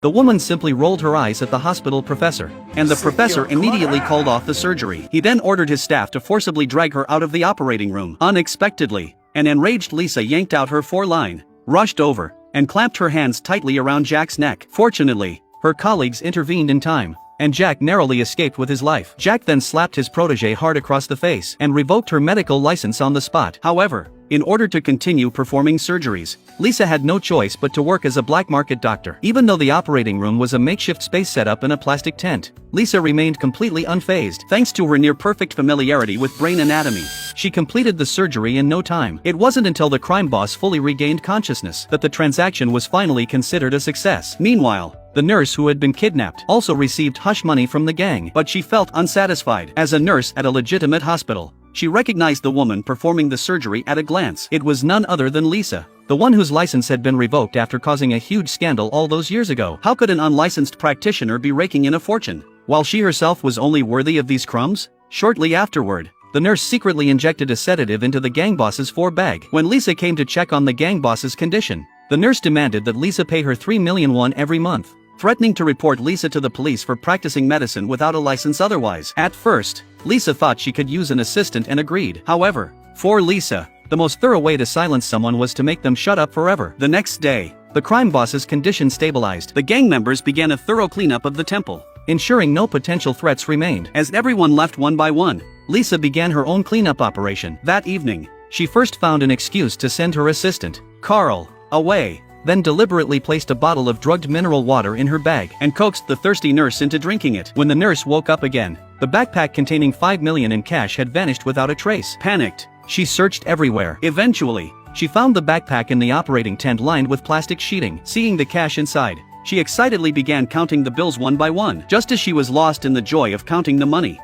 The woman simply rolled her eyes at the hospital professor, and the professor immediately called off the surgery. He then ordered his staff to forcibly drag her out of the operating room. Unexpectedly, an enraged Lisa yanked out her foreline, rushed over, and clamped her hands tightly around Jack's neck. Fortunately, her colleagues intervened in time, and Jack narrowly escaped with his life. Jack then slapped his protégé hard across the face and revoked her medical license on the spot. However, in order to continue performing surgeries, Lisa had no choice but to work as a black market doctor. Even though the operating room was a makeshift space setup in a plastic tent, Lisa remained completely unfazed. Thanks to her near-perfect familiarity with brain anatomy, she completed the surgery in no time. It wasn't until the crime boss fully regained consciousness that the transaction was finally considered a success. Meanwhile, the nurse who had been kidnapped also received hush money from the gang, but she felt unsatisfied. As a nurse at a legitimate hospital, she recognized the woman performing the surgery at a glance. It was none other than Lisa, the one whose license had been revoked after causing a huge scandal all those years ago. How could an unlicensed practitioner be raking in a fortune, while she herself was only worthy of these crumbs? Shortly afterward, the nurse secretly injected a sedative into the gang boss's bag. When Lisa came to check on the gang boss's condition, the nurse demanded that Lisa pay her 3 million won every month, threatening to report Lisa to the police for practicing medicine without a license otherwise. At first, Lisa thought she could use an assistant and agreed. However, for Lisa, the most thorough way to silence someone was to make them shut up forever. The next day, the crime boss's condition stabilized. The gang members began a thorough cleanup of the temple, ensuring no potential threats remained. As everyone left one by one, Lisa began her own cleanup operation. That evening, she first found an excuse to send her assistant, Carl, away, then deliberately placed a bottle of drugged mineral water in her bag and coaxed the thirsty nurse into drinking it. When the nurse woke up again, the backpack containing 5 million in cash had vanished without a trace. Panicked, she searched everywhere. Eventually, she found the backpack in the operating tent lined with plastic sheeting. Seeing the cash inside, she excitedly began counting the bills one by one. Just as she was lost in the joy of counting the money,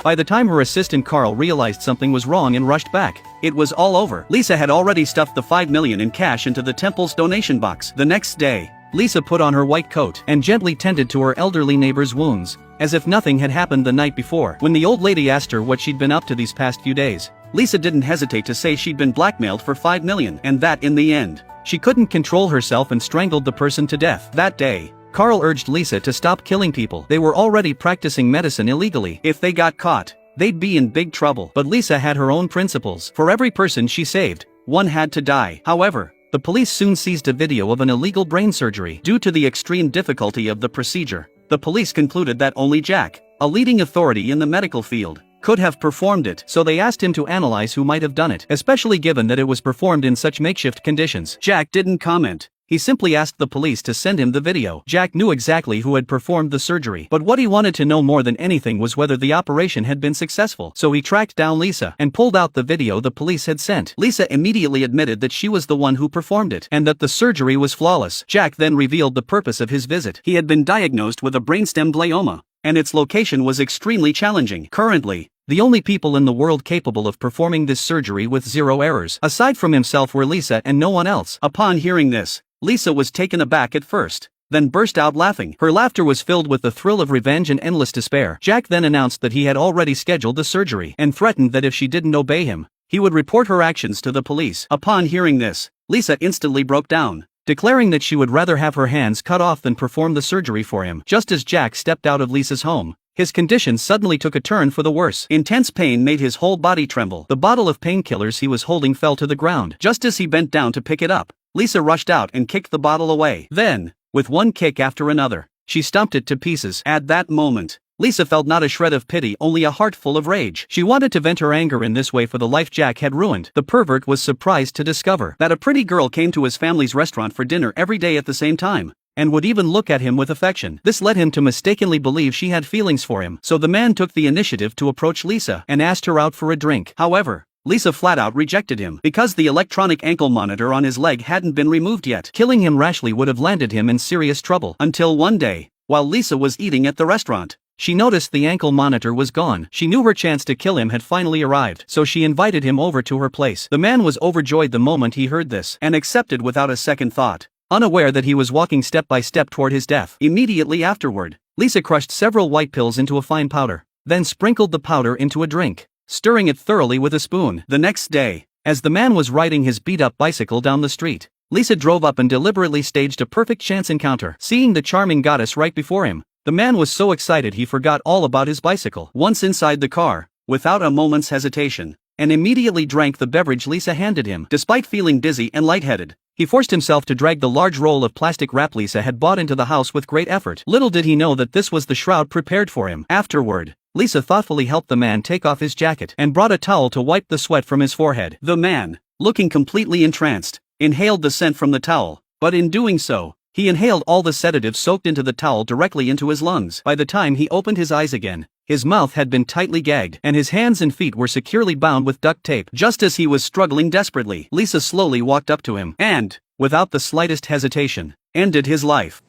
by the time her assistant Carl realized something was wrong and rushed back, it was all over. Lisa had already stuffed the 5 million in cash into the temple's donation box. The next day, Lisa put on her white coat and gently tended to her elderly neighbor's wounds, as if nothing had happened the night before. When the old lady asked her what she'd been up to these past few days, Lisa didn't hesitate to say she'd been blackmailed for 5 million, and that in the end, she couldn't control herself and strangled the person to death. That day, Carl urged Lisa to stop killing people. They were already practicing medicine illegally. If they got caught, they'd be in big trouble. But Lisa had her own principles. For every person she saved, one had to die. However, the police soon seized a video of an illegal brain surgery. Due to the extreme difficulty of the procedure, the police concluded that only Jack, a leading authority in the medical field, could have performed it. So they asked him to analyze who might have done it, especially given that it was performed in such makeshift conditions. Jack didn't comment. He simply asked the police to send him the video. Jack knew exactly who had performed the surgery, but what he wanted to know more than anything was whether the operation had been successful. So he tracked down Lisa and pulled out the video the police had sent. Lisa immediately admitted that she was the one who performed it, and that the surgery was flawless. Jack then revealed the purpose of his visit. He had been diagnosed with a brainstem glioma, and its location was extremely challenging. Currently, the only people in the world capable of performing this surgery with 0 errors, aside from himself, were Lisa and no one else. Upon hearing this, Lisa was taken aback at first, then burst out laughing. Her laughter was filled with the thrill of revenge and endless despair. Jack then announced that he had already scheduled the surgery and threatened that if she didn't obey him, he would report her actions to the police. Upon hearing this, Lisa instantly broke down, declaring that she would rather have her hands cut off than perform the surgery for him. Just as Jack stepped out of Lisa's home, his condition suddenly took a turn for the worse. Intense pain made his whole body tremble. The bottle of painkillers he was holding fell to the ground. Just as he bent down to pick it up, Lisa rushed out and kicked the bottle away. Then, with one kick after another, she stomped it to pieces. At that moment, Lisa felt not a shred of pity, only a heart full of rage. She wanted to vent her anger in this way for the life Jack had ruined. The pervert was surprised to discover that a pretty girl came to his family's restaurant for dinner every day at the same time, and would even look at him with affection. This led him to mistakenly believe she had feelings for him. So the man took the initiative to approach Lisa and asked her out for a drink. However, Lisa flat out rejected him because the electronic ankle monitor on his leg hadn't been removed yet. Killing him rashly would have landed him in serious trouble. Until one day, while Lisa was eating at the restaurant, she noticed the ankle monitor was gone. She knew her chance to kill him had finally arrived, so she invited him over to her place. The man was overjoyed the moment he heard this and accepted without a second thought, unaware that he was walking step by step toward his death. Immediately afterward, Lisa crushed several white pills into a fine powder, then sprinkled the powder into a drink, stirring it thoroughly with a spoon. The next day, as the man was riding his beat-up bicycle down the street. Lisa drove up and deliberately staged a perfect chance encounter. Seeing the charming goddess right before him, the man was so excited he forgot all about his bicycle. Once inside the car, without a moment's hesitation, and immediately drank the beverage Lisa handed him. Despite feeling dizzy and lightheaded, he forced himself to drag the large roll of plastic wrap Lisa had bought into the house with great effort. Little did he know that this was the shroud prepared for him. Afterward, Lisa thoughtfully helped the man take off his jacket and brought a towel to wipe the sweat from his forehead. The man, looking completely entranced, inhaled the scent from the towel, but in doing so, he inhaled all the sedative soaked into the towel directly into his lungs. By the time he opened his eyes again, his mouth had been tightly gagged, and his hands and feet were securely bound with duct tape. Just as he was struggling desperately, Lisa slowly walked up to him and, without the slightest hesitation, ended his life.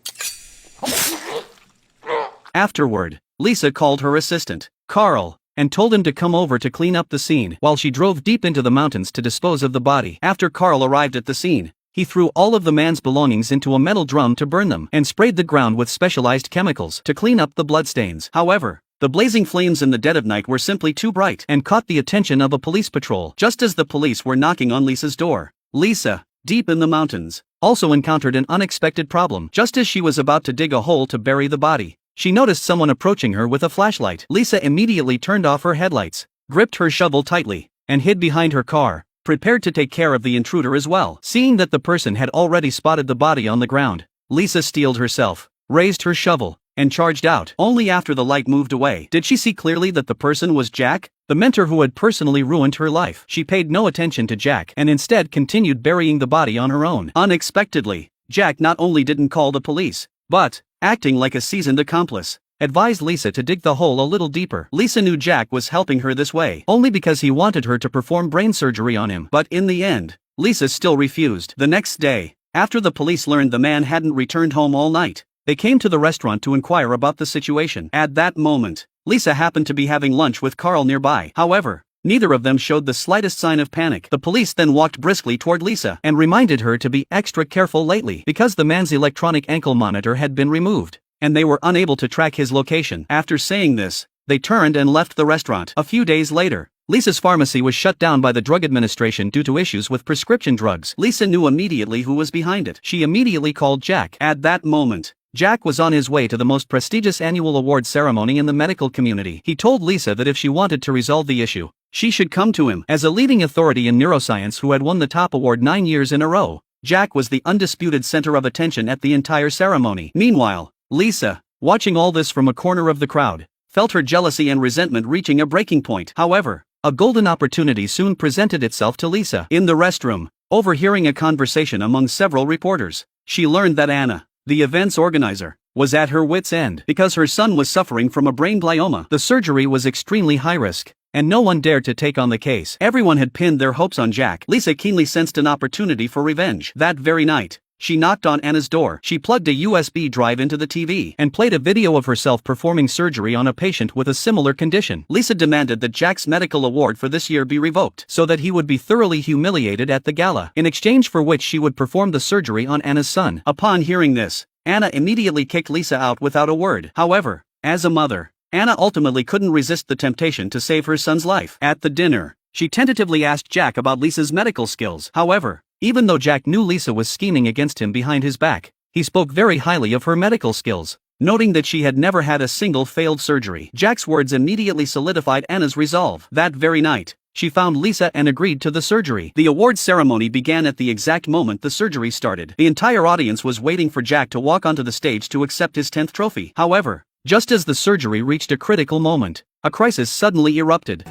Afterward, Lisa called her assistant, Carl, and told him to come over to clean up the scene while she drove deep into the mountains to dispose of the body. After Carl arrived at the scene, he threw all of the man's belongings into a metal drum to burn them and sprayed the ground with specialized chemicals to clean up the bloodstains. However, the blazing flames in the dead of night were simply too bright and caught the attention of a police patrol. Just as the police were knocking on Lisa's door, Lisa, deep in the mountains, also encountered an unexpected problem. Just as she was about to dig a hole to bury the body, she noticed someone approaching her with a flashlight. Lisa immediately turned off her headlights, gripped her shovel tightly, and hid behind her car, prepared to take care of the intruder as well. Seeing that the person had already spotted the body on the ground, Lisa steeled herself, raised her shovel, and charged out. Only after the light moved away did she see clearly that the person was Jack, the mentor who had personally ruined her life. She paid no attention to Jack and instead continued burying the body on her own. Unexpectedly, Jack not only didn't call the police, but, acting like a seasoned accomplice, advised Lisa to dig the hole a little deeper. Lisa knew Jack was helping her this way only because he wanted her to perform brain surgery on him. But in the end, Lisa still refused. The next day, after the police learned the man hadn't returned home all night, they came to the restaurant to inquire about the situation. At that moment, Lisa happened to be having lunch with Carl nearby. However, neither of them showed the slightest sign of panic. The police then walked briskly toward Lisa and reminded her to be extra careful lately because the man's electronic ankle monitor had been removed, and they were unable to track his location. After saying this, they turned and left the restaurant. A few days later, Lisa's pharmacy was shut down by the Drug Administration due to issues with prescription drugs. Lisa knew immediately who was behind it. She immediately called Jack. At that moment, Jack was on his way to the most prestigious annual award ceremony in the medical community. He told Lisa that if she wanted to resolve the issue, she should come to him. As a leading authority in neuroscience who had won the top award 9 years in a row, Jack was the undisputed center of attention at the entire ceremony. Meanwhile, Lisa, watching all this from a corner of the crowd, felt her jealousy and resentment reaching a breaking point. However, a golden opportunity soon presented itself to Lisa. In the restroom, overhearing a conversation among several reporters, she learned that Anna, the event's organizer, was at her wit's end because her son was suffering from a brain glioma. The surgery was extremely high risk, and no one dared to take on the case. Everyone had pinned their hopes on Jack. Lisa keenly sensed an opportunity for revenge. That very night, she knocked on Anna's door. She plugged a USB drive into the TV and played a video of herself performing surgery on a patient with a similar condition. Lisa demanded that Jack's medical award for this year be revoked so that he would be thoroughly humiliated at the gala, in exchange for which she would perform the surgery on Anna's son. Upon hearing this, Anna immediately kicked Lisa out without a word. However, as a mother, Anna ultimately couldn't resist the temptation to save her son's life. At the dinner, she tentatively asked Jack about Lisa's medical skills. However, even though Jack knew Lisa was scheming against him behind his back, he spoke very highly of her medical skills, noting that she had never had a single failed surgery. Jack's words immediately solidified Anna's resolve. That very night, she found Lisa and agreed to the surgery. The award ceremony began at the exact moment the surgery started. The entire audience was waiting for Jack to walk onto the stage to accept his 10th trophy. However, just as the surgery reached a critical moment, a crisis suddenly erupted.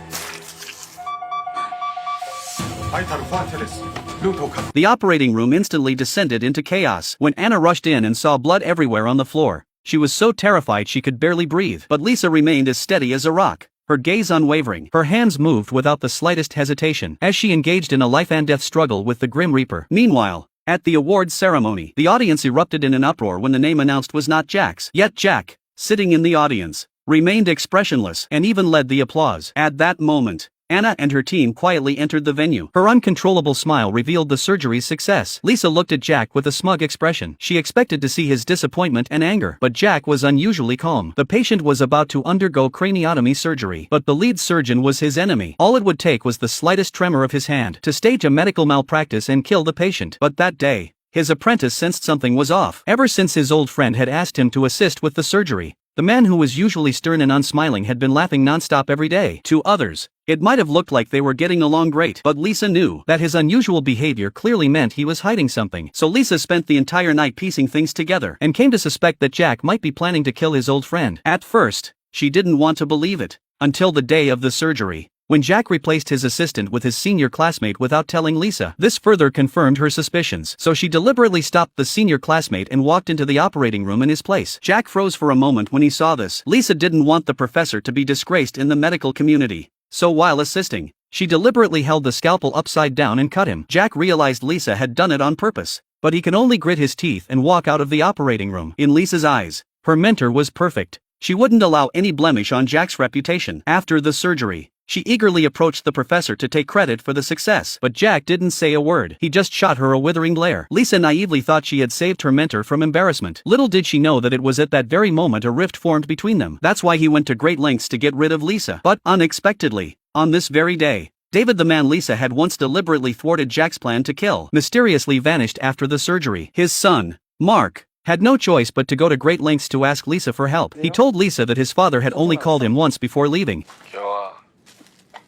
The operating room instantly descended into chaos. When Anna rushed in and saw blood everywhere on the floor, she was so terrified she could barely breathe. But Lisa remained as steady as a rock, her gaze unwavering. Her hands moved without the slightest hesitation as she engaged in a life-and-death struggle with the Grim Reaper. Meanwhile, at the awards ceremony, the audience erupted in an uproar when the name announced was not Jack's. Yet Jack, sitting in the audience, remained expressionless and even led the applause. At that moment, Anna and her team quietly entered the venue. Her uncontrollable smile revealed the surgery's success. Lisa looked at Jack with a smug expression. She expected to see his disappointment and anger, but Jack was unusually calm. The patient was about to undergo craniotomy surgery, but the lead surgeon was his enemy. All it would take was the slightest tremor of his hand to stage a medical malpractice and kill the patient. But that day, his apprentice sensed something was off. Ever since his old friend had asked him to assist with the surgery, the man who was usually stern and unsmiling had been laughing nonstop every day. To others, it might have looked like they were getting along great, but Lisa knew that his unusual behavior clearly meant he was hiding something. So Lisa spent the entire night piecing things together and came to suspect that Jack might be planning to kill his old friend. At first, she didn't want to believe it, until the day of the surgery, when Jack replaced his assistant with his senior classmate without telling Lisa. This further confirmed her suspicions, so she deliberately stopped the senior classmate and walked into the operating room in his place. Jack froze for a moment when he saw this. Lisa didn't want the professor to be disgraced in the medical community, so while assisting, she deliberately held the scalpel upside down and cut him. Jack realized Lisa had done it on purpose, but he can only grit his teeth and walk out of the operating room. In Lisa's eyes, her mentor was perfect. She wouldn't allow any blemish on Jack's reputation. After the surgery, she eagerly approached the professor to take credit for the success, but Jack didn't say a word. He just shot her a withering glare. Lisa naively thought she had saved her mentor from embarrassment. Little did she know that it was at that very moment a rift formed between them. That's why he went to great lengths to get rid of Lisa. But, unexpectedly, on this very day, David, the man Lisa had once deliberately thwarted Jack's plan to kill, mysteriously vanished after the surgery. His son, Mark, had no choice but to go to great lengths to ask Lisa for help. He told Lisa that his father had only called him once before leaving.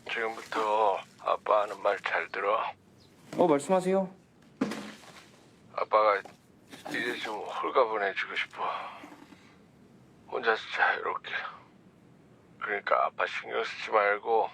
지금부터 아빠 하는 말 잘 들어. 말씀하세요. 아빠가 이제 좀 홀가분해지고 싶어. 혼자서 자유롭게. 그러니까 아빠 신경 쓰지 말고.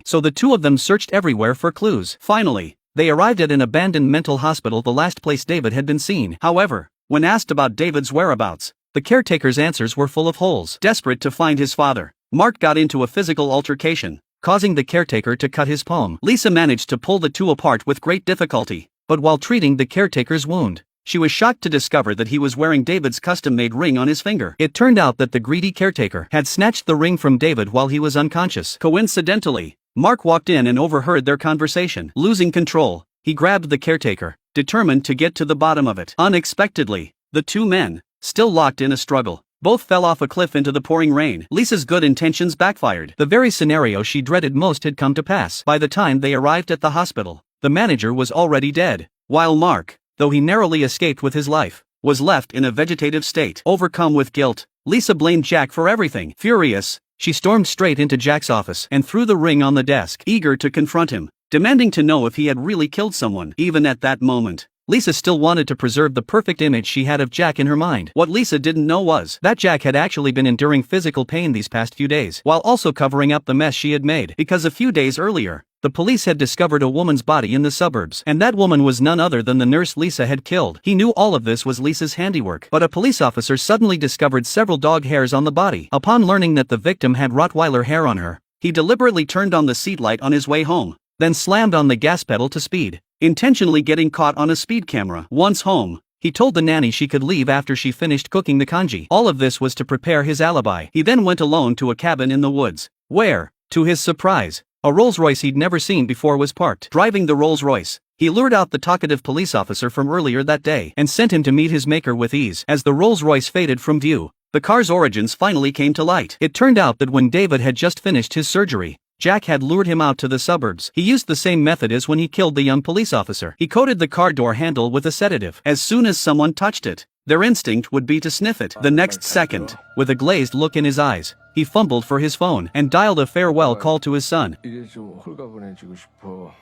So the two of them searched everywhere for clues. Finally, they arrived at an abandoned mental hospital, the last place David had been seen. However, when asked about David's whereabouts, the caretaker's answers were full of holes. Desperate to find his father, Mark got into a physical altercation, causing the caretaker to cut his palm. Lisa managed to pull the two apart with great difficulty, but while treating the caretaker's wound, she was shocked to discover that he was wearing David's custom-made ring on his finger. It turned out that the greedy caretaker had snatched the ring from David while he was unconscious. Coincidentally, Mark walked in and overheard their conversation. Losing control, he grabbed the caretaker, determined to get to the bottom of it. Unexpectedly, the two men, still locked in a struggle, both fell off a cliff into the pouring rain. Lisa's good intentions backfired. The very scenario she dreaded most had come to pass. By the time they arrived at the hospital, the manager was already dead, while Mark, though he narrowly escaped with his life, was left in a vegetative state. Overcome with guilt, Lisa blamed Jack for everything. Furious, she stormed straight into Jack's office and threw the ring on the desk, eager to confront him, demanding to know if he had really killed someone. Even at that moment, Lisa still wanted to preserve the perfect image she had of Jack in her mind. What Lisa didn't know was that Jack had actually been enduring physical pain these past few days, while also covering up the mess she had made. Because a few days earlier, the police had discovered a woman's body in the suburbs, and that woman was none other than the nurse Lisa had killed. He knew all of this was Lisa's handiwork, but a police officer suddenly discovered several dog hairs on the body. Upon learning that the victim had Rottweiler hair on her, he deliberately turned on the seat light on his way home, then slammed on the gas pedal to speed, intentionally getting caught on a speed camera. Once home, he told the nanny she could leave after she finished cooking the congee. All of this was to prepare his alibi. He then went alone to a cabin in the woods, where, to his surprise, a Rolls-Royce he'd never seen before was parked. Driving the Rolls-Royce, he lured out the talkative police officer from earlier that day and sent him to meet his maker with ease. As the Rolls-Royce faded from view, the car's origins finally came to light. It turned out that when David had just finished his surgery, Jack had lured him out to the suburbs. He used the same method as when he killed the young police officer. He coated the car door handle with a sedative. As soon as someone touched it, their instinct would be to sniff it. The next second, with a glazed look in his eyes, he fumbled for his phone and dialed a farewell call to his son. 이제 좀 홀가분해지고 싶어.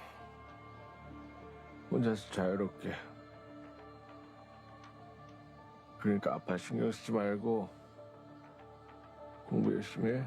혼자서 자유롭게. 그러니까 아빠 신경 쓰지 말고 공부 열심히 해.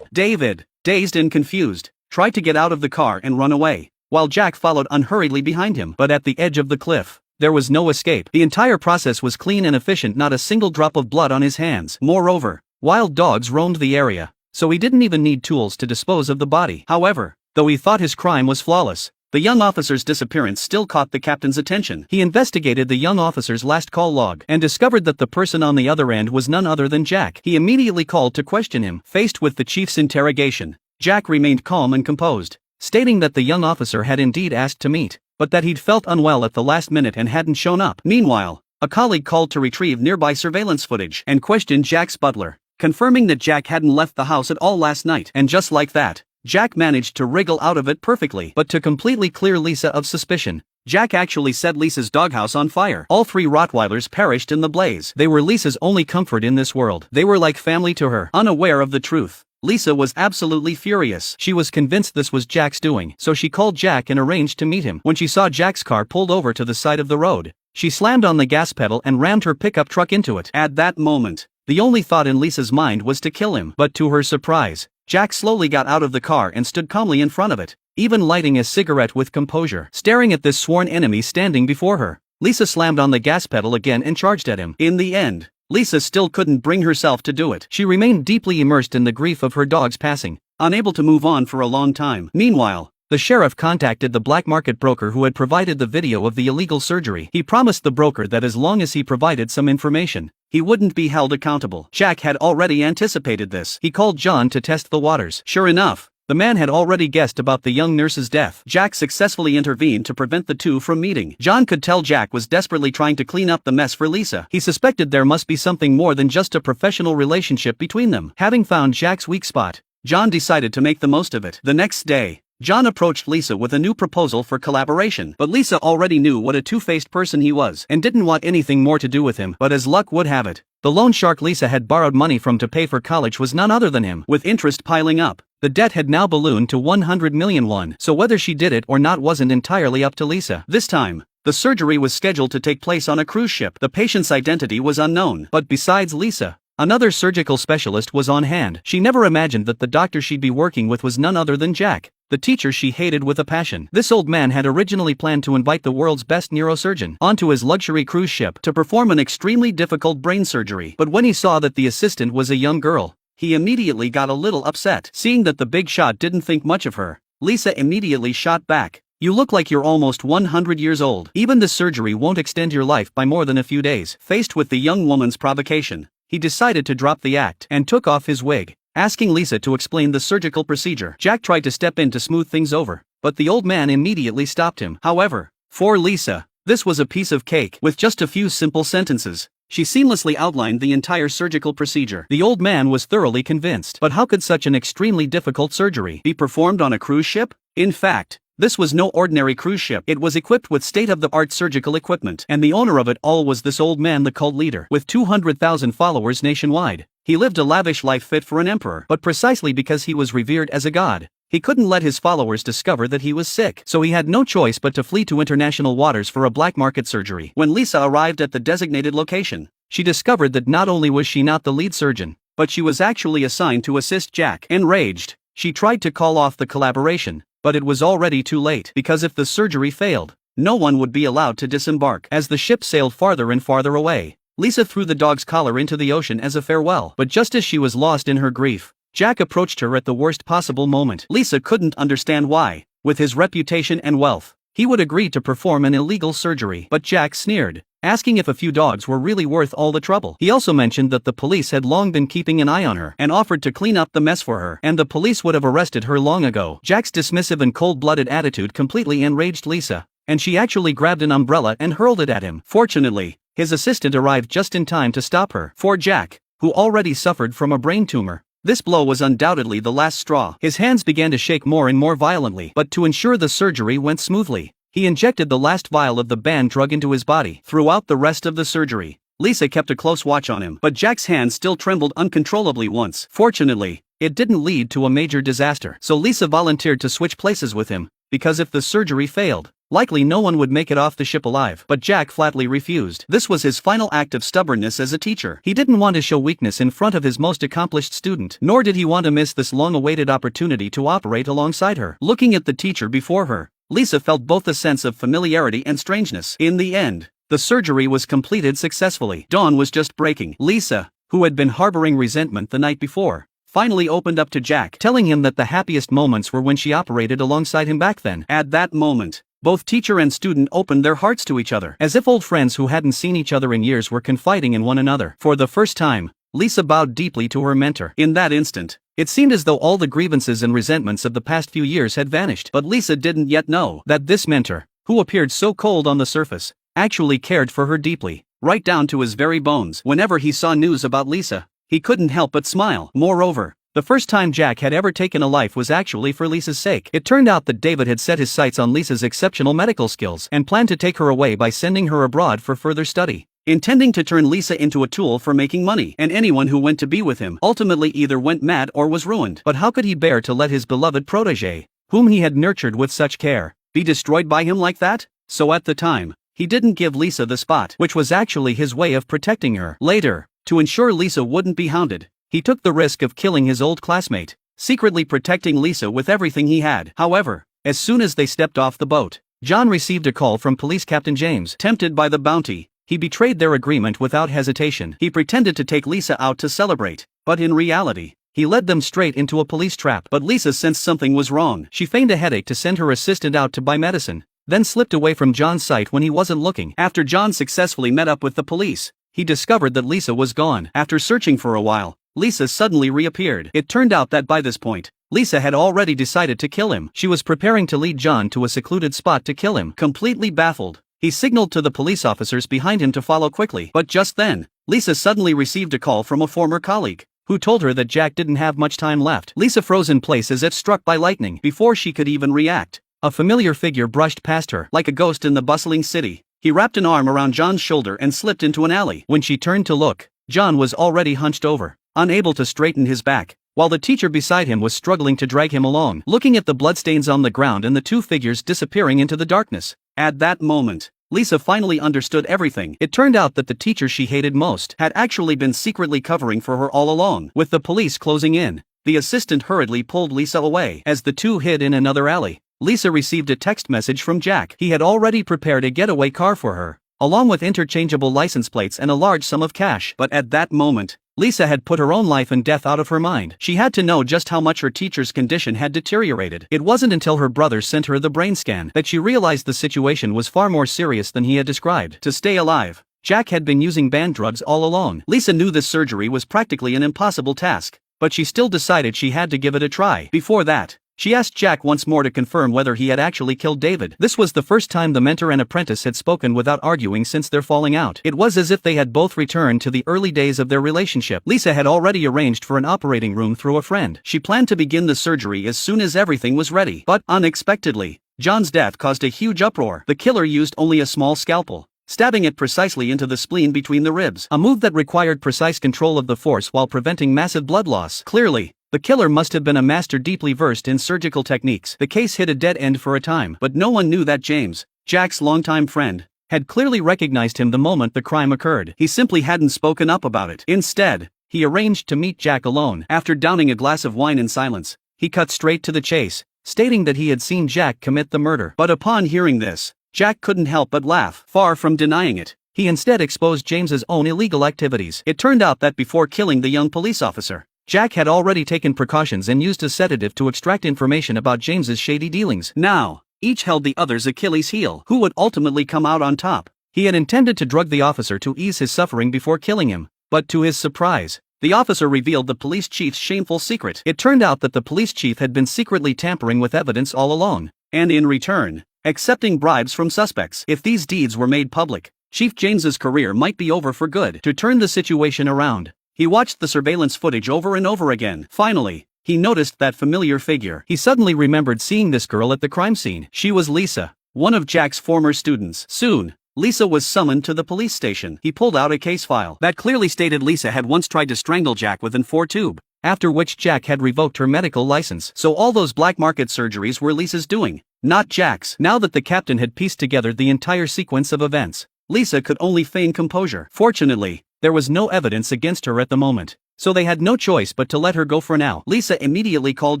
David, dazed and confused, tried to get out of the car and run away, while Jack followed unhurriedly behind him. But at the edge of the cliff, there was no escape. The entire process was clean and efficient, not a single drop of blood on his hands. Moreover, wild dogs roamed the area, so he didn't even need tools to dispose of the body. However, though he thought his crime was flawless, The young officer's disappearance still caught the captain's attention. He investigated the young officer's last call log and discovered that the person on the other end was none other than Jack. He immediately called to question him. Faced with the chief's interrogation, Jack remained calm and composed, stating that the young officer had indeed asked to meet, but that he'd felt unwell at the last minute and hadn't shown up. Meanwhile, a colleague called to retrieve nearby surveillance footage and questioned Jack's butler, confirming that Jack hadn't left the house at all last night. And just like that, Jack managed to wriggle out of it perfectly. But to completely clear Lisa of suspicion, Jack actually set Lisa's doghouse on fire. All 3 Rottweilers perished in the blaze. They were Lisa's only comfort in this world. They were like family to her. Unaware of the truth, Lisa was absolutely furious. She was convinced this was Jack's doing, so she called Jack and arranged to meet him. When she saw Jack's car pulled over to the side of the road, she slammed on the gas pedal and rammed her pickup truck into it. At that moment, the only thought in Lisa's mind was to kill him. But to her surprise, Jack slowly got out of the car and stood calmly in front of it, even lighting a cigarette with composure. Staring at this sworn enemy standing before her, Lisa slammed on the gas pedal again and charged at him. In the end, Lisa still couldn't bring herself to do it. She remained deeply immersed in the grief of her dog's passing, unable to move on for a long time. Meanwhile, the sheriff contacted the black market broker who had provided the video of the illegal surgery. He promised the broker that as long as he provided some information, he wouldn't be held accountable. Jack had already anticipated this. He called John to test the waters. Sure enough, the man had already guessed about the young nurse's death. Jack successfully intervened to prevent the two from meeting. John could tell Jack was desperately trying to clean up the mess for Lisa. He suspected there must be something more than just a professional relationship between them. Having found Jack's weak spot, John decided to make the most of it. The next day, John approached Lisa with a new proposal for collaboration. But Lisa already knew what a two-faced person he was and didn't want anything more to do with him. But as luck would have it, the loan shark Lisa had borrowed money from to pay for college was none other than him. With interest piling up, the debt had now ballooned to 100 million won. So whether she did it or not wasn't entirely up to Lisa. This time, the surgery was scheduled to take place on a cruise ship. The patient's identity was unknown. But besides Lisa, another surgical specialist was on hand. She never imagined that the doctor she'd be working with was none other than Jack, the teacher she hated with a passion. This old man had originally planned to invite the world's best neurosurgeon onto his luxury cruise ship to perform an extremely difficult brain surgery. But when he saw that the assistant was a young girl, he immediately got a little upset. Seeing that the big shot didn't think much of her, Lisa immediately shot back. "You look like you're almost 100 years old. Even the surgery won't extend your life by more than a few days." Faced with the young woman's provocation, he decided to drop the act and took off his wig, asking Lisa to explain the surgical procedure. Jack tried to step in to smooth things over, but the old man immediately stopped him. However, for Lisa, this was a piece of cake. With just a few simple sentences, she seamlessly outlined the entire surgical procedure. The old man was thoroughly convinced. But how could such an extremely difficult surgery be performed on a cruise ship? In fact, this was no ordinary cruise ship. It was equipped with state-of-the-art surgical equipment, and the owner of it all was this old man, the cult leader, with 200,000 followers nationwide. He lived a lavish life fit for an emperor, but precisely because he was revered as a god, he couldn't let his followers discover that he was sick. So he had no choice but to flee to international waters for a black market surgery. When Lisa arrived at the designated location, she discovered that not only was she not the lead surgeon, but she was actually assigned to assist Jack. Enraged, she tried to call off the collaboration, but it was already too late, because if the surgery failed, no one would be allowed to disembark. As the ship sailed farther and farther away, Lisa threw the dog's collar into the ocean as a farewell. But just as she was lost in her grief, Jack approached her at the worst possible moment. Lisa couldn't understand why, with his reputation and wealth, he would agree to perform an illegal surgery. But Jack sneered, asking if a few dogs were really worth all the trouble. He also mentioned that the police had long been keeping an eye on her and offered to clean up the mess for her, and the police would have arrested her long ago. Jack's dismissive and cold-blooded attitude completely enraged Lisa, and she actually grabbed an umbrella and hurled it at him. Fortunately, his assistant arrived just in time to stop her. For Jack, who already suffered from a brain tumor, this blow was undoubtedly the last straw. His hands began to shake more and more violently, but to ensure the surgery went smoothly, he injected the last vial of the banned drug into his body. Throughout the rest of the surgery, Lisa kept a close watch on him, but Jack's hands still trembled uncontrollably once. Fortunately, it didn't lead to a major disaster. So Lisa volunteered to switch places with him, because if the surgery failed, likely no one would make it off the ship alive. But Jack flatly refused. This was his final act of stubbornness as a teacher. He didn't want to show weakness in front of his most accomplished student, nor did he want to miss this long-awaited opportunity to operate alongside her. Looking at the teacher before her, Lisa felt both a sense of familiarity and strangeness. In the end, the surgery was completed successfully. Dawn was just breaking. Lisa, who had been harboring resentment the night before, finally opened up to Jack, telling him that the happiest moments were when she operated alongside him back then. At that moment, both teacher and student opened their hearts to each other, as if old friends who hadn't seen each other in years were confiding in one another. For the first time, Lisa bowed deeply to her mentor. In that instant, it seemed as though all the grievances and resentments of the past few years had vanished. But Lisa didn't yet know that this mentor, who appeared so cold on the surface, actually cared for her deeply, right down to his very bones. Whenever he saw news about Lisa, he couldn't help but smile. Moreover, the first time Jack had ever taken a life was actually for Lisa's sake. It turned out that David had set his sights on Lisa's exceptional medical skills and planned to take her away by sending her abroad for further study, intending to turn Lisa into a tool for making money, and anyone who went to be with him ultimately either went mad or was ruined. But how could he bear to let his beloved protege, whom he had nurtured with such care, be destroyed by him like that? So at the time, he didn't give Lisa the spot, which was actually his way of protecting her. Later, to ensure Lisa wouldn't be hounded, he took the risk of killing his old classmate, secretly protecting Lisa with everything he had. However, as soon as they stepped off the boat, John received a call from Police Captain James. Tempted by the bounty, he betrayed their agreement without hesitation. He pretended to take Lisa out to celebrate, but in reality, he led them straight into a police trap. But Lisa sensed something was wrong. She feigned a headache to send her assistant out to buy medicine, then slipped away from John's sight when he wasn't looking. After John successfully met up with the police, he discovered that Lisa was gone. After searching for a while, Lisa suddenly reappeared. It turned out that by this point, Lisa had already decided to kill him. She was preparing to lead John to a secluded spot to kill him. Completely baffled, he signaled to the police officers behind him to follow quickly. But just then, Lisa suddenly received a call from a former colleague, who told her that Jack didn't have much time left. Lisa froze in place as if struck by lightning. Before she could even react, a familiar figure brushed past her. Like a ghost in the bustling city, he wrapped an arm around John's shoulder and slipped into an alley. When she turned to look, John was already hunched over, unable to straighten his back, while the teacher beside him was struggling to drag him along, looking at the bloodstains on the ground and the two figures disappearing into the darkness. At that moment, Lisa finally understood everything. It turned out that the teacher she hated most had actually been secretly covering for her all along. With the police closing in, the assistant hurriedly pulled Lisa away. As the two hid in another alley, Lisa received a text message from Jack. He had already prepared a getaway car for her, along with interchangeable license plates and a large sum of cash. But at that moment, Lisa had put her own life and death out of her mind. She had to know just how much her teacher's condition had deteriorated. It wasn't until her brother sent her the brain scan that she realized the situation was far more serious than he had described. To stay alive, Jack had been using banned drugs all along. Lisa knew this surgery was practically an impossible task, but she still decided she had to give it a try. Before that, she asked Jack once more to confirm whether he had actually killed David. This was the first time the mentor and apprentice had spoken without arguing since their falling out. It was as if they had both returned to the early days of their relationship. Lisa had already arranged for an operating room through a friend. She planned to begin the surgery as soon as everything was ready. But, unexpectedly, John's death caused a huge uproar. The killer used only a small scalpel, stabbing it precisely into the spleen between the ribs, a move that required precise control of the force while preventing massive blood loss. Clearly, the killer must have been a master deeply versed in surgical techniques. The case hit a dead end for a time, but no one knew that James, Jack's longtime friend, had clearly recognized him the moment the crime occurred. He simply hadn't spoken up about it. Instead, he arranged to meet Jack alone. After downing a glass of wine in silence, he cut straight to the chase, stating that he had seen Jack commit the murder. But upon hearing this, Jack couldn't help but laugh. Far from denying it, he instead exposed James's own illegal activities. It turned out that before killing the young police officer, Jack had already taken precautions and used a sedative to extract information about James's shady dealings. Now, each held the other's Achilles heel. Who would ultimately come out on top? He had intended to drug the officer to ease his suffering before killing him, but to his surprise, the officer revealed the police chief's shameful secret. It turned out that the police chief had been secretly tampering with evidence all along, and in return, accepting bribes from suspects. If these deeds were made public, Chief James's career might be over for good. To turn the situation around, he watched the surveillance footage over and over again. Finally, he noticed that familiar figure. He suddenly remembered seeing this girl at the crime scene. She was Lisa, one of Jack's former students. Soon, Lisa was summoned to the police station. He pulled out a case file that clearly stated Lisa had once tried to strangle Jack with an 4-tube, after which Jack had revoked her medical license. So all those black market surgeries were Lisa's doing, not Jack's. Now that the captain had pieced together the entire sequence of events, Lisa could only feign composure. Fortunately, there was no evidence against her at the moment, so they had no choice but to let her go for now. Lisa immediately called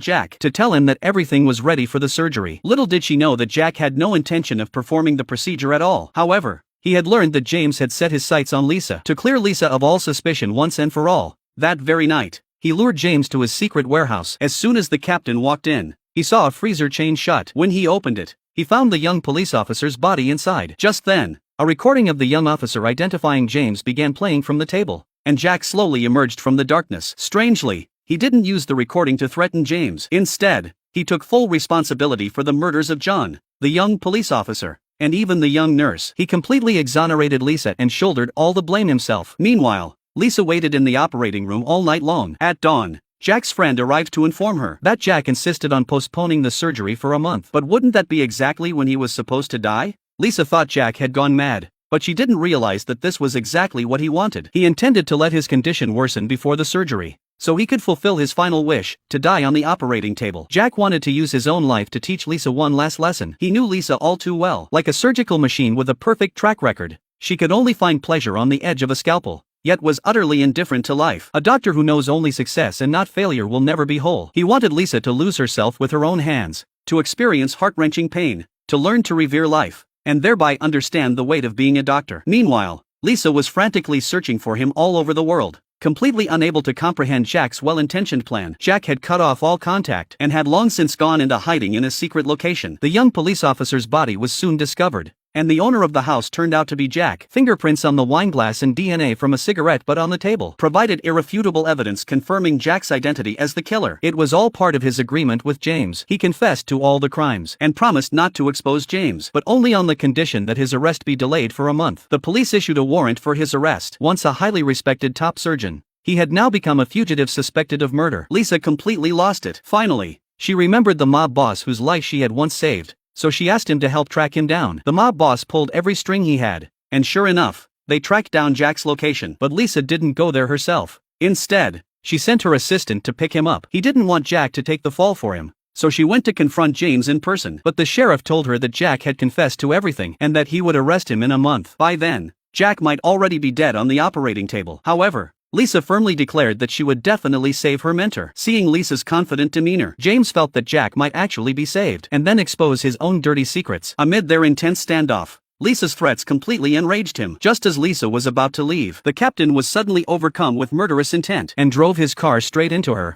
Jack to tell him that everything was ready for the surgery. Little did she know that Jack had no intention of performing the procedure at all. However, he had learned that James had set his sights on Lisa. To clear Lisa of all suspicion once and for all, that very night, he lured James to his secret warehouse. As soon as the captain walked in, he saw a freezer chain shut. When he opened it, he found the young police officer's body inside. Just then, a recording of the young officer identifying James began playing from the table, and Jack slowly emerged from the darkness. Strangely, he didn't use the recording to threaten James. Instead, he took full responsibility for the murders of John, the young police officer, and even the young nurse. He completely exonerated Lisa and shouldered all the blame himself. Meanwhile, Lisa waited in the operating room all night long. At dawn, Jack's friend arrived to inform her that Jack insisted on postponing the surgery for a month. But wouldn't that be exactly when he was supposed to die? Lisa thought Jack had gone mad, but she didn't realize that this was exactly what he wanted. He intended to let his condition worsen before the surgery, so he could fulfill his final wish, to die on the operating table. Jack wanted to use his own life to teach Lisa one last lesson. He knew Lisa all too well. Like a surgical machine with a perfect track record, she could only find pleasure on the edge of a scalpel, yet was utterly indifferent to life. A doctor who knows only success and not failure will never be whole. He wanted Lisa to lose herself with her own hands, to experience heart-wrenching pain, to learn to revere life, and thereby understand the weight of being a doctor. Meanwhile, Lisa was frantically searching for him all over the world, completely unable to comprehend Jack's well-intentioned plan. Jack had cut off all contact and had long since gone into hiding in a secret location. The young police officer's body was soon discovered, and the owner of the house turned out to be Jack. Fingerprints on the wine glass and DNA from a cigarette butt on the table provided irrefutable evidence confirming Jack's identity as the killer. It was all part of his agreement with James. He confessed to all the crimes and promised not to expose James, but only on the condition that his arrest be delayed for a month. The police issued a warrant for his arrest. Once a highly respected top surgeon, he had now become a fugitive suspected of murder. Lisa completely lost it. Finally, she remembered the mob boss whose life she had once saved, so she asked him to help track him down. The mob boss pulled every string he had, and sure enough, they tracked down Jack's location. But Lisa didn't go there herself. Instead, she sent her assistant to pick him up. He didn't want Jack to take the fall for him, so she went to confront James in person. But the sheriff told her that Jack had confessed to everything and that he would arrest him in a month. By then, Jack might already be dead on the operating table. However, Lisa firmly declared that she would definitely save her mentor. Seeing Lisa's confident demeanor, James felt that Jack might actually be saved and then expose his own dirty secrets. Amid their intense standoff, Lisa's threats completely enraged him. Just as Lisa was about to leave, the captain was suddenly overcome with murderous intent and drove his car straight into her.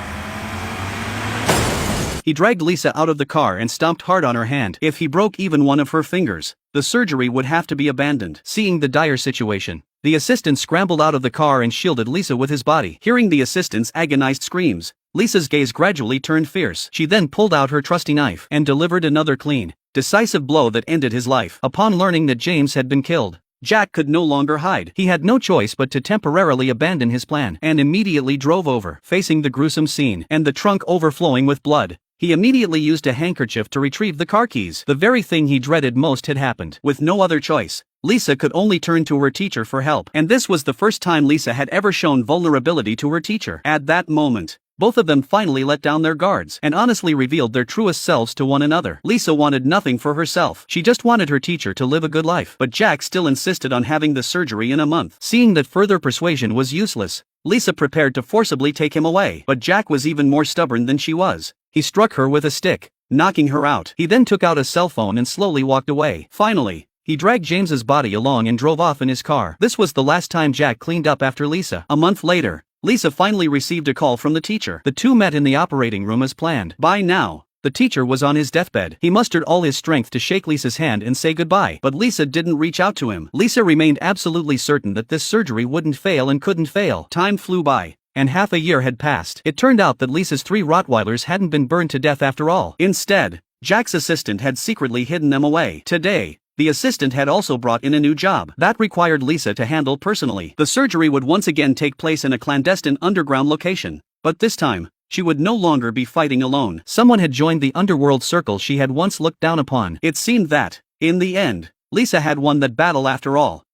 He dragged Lisa out of the car and stomped hard on her hand. If he broke even one of her fingers, the surgery would have to be abandoned. Seeing the dire situation, the assistant scrambled out of the car and shielded Lisa with his body. Hearing the assistant's agonized screams, Lisa's gaze gradually turned fierce. She then pulled out her trusty knife and delivered another clean, decisive blow that ended his life. Upon learning that James had been killed, Jack could no longer hide. He had no choice but to temporarily abandon his plan and immediately drove over. Facing the gruesome scene and the trunk overflowing with blood, he immediately used a handkerchief to retrieve the car keys. The very thing he dreaded most had happened. With no other choice, Lisa could only turn to her teacher for help. And this was the first time Lisa had ever shown vulnerability to her teacher. At that moment, both of them finally let down their guards and honestly revealed their truest selves to one another. Lisa wanted nothing for herself. She just wanted her teacher to live a good life. But Jack still insisted on having the surgery in a month. Seeing that further persuasion was useless, Lisa prepared to forcibly take him away. But Jack was even more stubborn than she was. He struck her with a stick, knocking her out. He then took out a cell phone and slowly walked away. Finally, he dragged James's body along and drove off in his car. This was the last time Jack cleaned up after Lisa. A month later, Lisa finally received a call from the teacher. The two met in the operating room as planned. By now, the teacher was on his deathbed. He mustered all his strength to shake Lisa's hand and say goodbye. But Lisa didn't reach out to him. Lisa remained absolutely certain that this surgery wouldn't fail and couldn't fail. Time flew by, and half a year had passed. It turned out that Lisa's 3 Rottweilers hadn't been burned to death after all. Instead, Jack's assistant had secretly hidden them away. Today, the assistant had also brought in a new job that required Lisa to handle personally. The surgery would once again take place in a clandestine underground location, but this time, she would no longer be fighting alone. Someone had joined the underworld circle she had once looked down upon. It seemed that, in the end, Lisa had won that battle after all.